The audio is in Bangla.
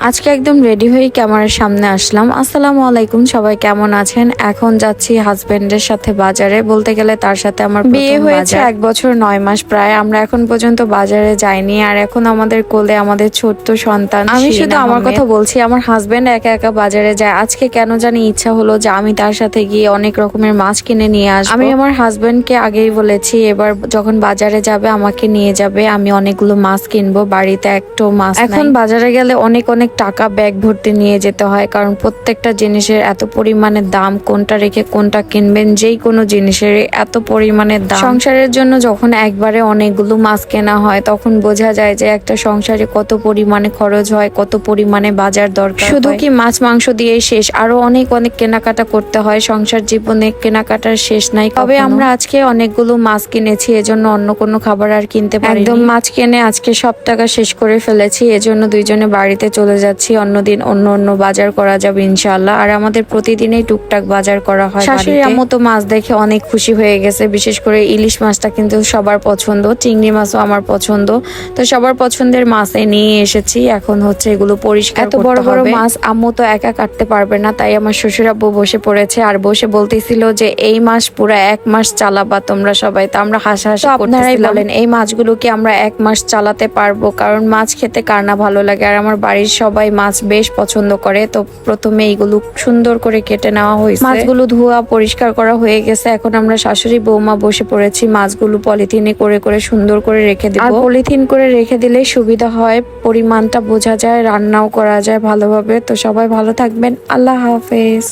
আজকে একদম রেডি হয়ে ক্যামেরার সামনে আসলাম। আসসালামু আলাইকুম, সবাই কেমন আছেন? এখন যাচ্ছি হাজবেন্ডের সাথে বাজারে, বলতে গেলে তার সাথে আমার বিয়ে হয়েছে 1 বছর 9 মাস প্রায়। আমরা এখন পর্যন্ত বাজারে যাইনি, আর এখন আমাদের কোলে আমাদের ছোট্ট সন্তান। আমি শুধু আমার কথা বলছি, আমার হাজবেন্ড একা একা বাজারে যায়। আজকে কেন জানি ইচ্ছা হলো যে আমি তার সাথে গিয়ে অনেক রকমের মাছ কিনে নিয়ে আসবো। আমি আমার হাজবেন্ডকে আগেই বলেছি এবার যখন বাজারে যাবে আমাকে নিয়ে যাবে, আমি অনেকগুলো মাছ কিনবো, বাড়িতে একটু মাছ নাই। এখন বাজারে গেলে অনেক অনেক টাকা ব্যাগ ভর্তি নিয়ে যেতে হয়, কারণ প্রত্যেকটা জিনিসের এত পরিমাণে দাম, কোনটা রেখে কোনটা কিনবেন, যেই কোনো জিনিসের এত পরিমাণে দাম। সংসারের জন্য যখন একবারে অনেকগুলো মাছ কেনা হয় তখন বোঝা যায় যে একটা সংসারে কত পরিমাণে খরচ হয়, কত পরিমাণে বাজার দরকার। শুধু কি মাছ মাংস দিয়েই শেষ, আরো অনেক অনেক কেনাকাটা করতে হয়। সংসার জীবনে কেনাকাটার শেষ নাই। তবে আমরা আজকে অনেকগুলো মাছ কিনেছি, এজন্য অন্য কোনো খাবার আর কিনতে পারিনি। একদম মাছ কিনে আজকে সব টাকা শেষ করে ফেলেছি, এজন্য দুইজনে বাড়িতে চলে যাচ্ছি। অন্যদিন অন্য অন্য বাজার করা যাবে ইনশাআল্লাহ। আর আমাদের প্রতিদিনই টুকটাক বাজার করা হয়। শাশুড়ি আম্মু তো মাছ দেখে অনেক খুশি হয়ে গেছে, বিশেষ করে ইলিশ মাছটা কিন্তু সবার পছন্দ, চিংড়ি মাছও আমার পছন্দ। তো সবার পছন্দের মাছ নিয়ে এসেছি, এখন হচ্ছে এগুলো পরিষ্কার করতে হবে। এত বড় বড় মাছ আম্মু তো একা কাটতে পারবে না, তাই আমার শ্বশুর আব্বু বসে পড়েছে, আর বসে বলতেছিল যে এই মাস পুরো 1 মাস চালাবা তোমরা সবাই। তো আমরা হাসাহাসি করতেছিলাম। আপনারাই বলেন এই মাছগুলো কি আমরা 1 মাস চালাতে পারবো? কারণ মাছ খেতে কার না ভালো লাগে, আর আমার বাড়ির সবাই মাছ বেশ পছন্দ করে। তো প্রথমে এইগুলো সুন্দর করে কেটে নেওয়া হয়েছে, মাছগুলো ধোয়া পরিষ্কার করা হয়ে গেছে। এখন আমরা শাশুড়ি বৌমা বসে পড়েছি মাছগুলো পলিথিনে করে করে সুন্দর করে রেখে দিব। আর পলিথিন করে রেখে দিলে সুবিধা হয়, পরিমাণটা বোঝা যায়, রান্নাও করা যায় ভালোভাবে। তো সবাই ভালো থাকবেন, আল্লাহ হাফেজ।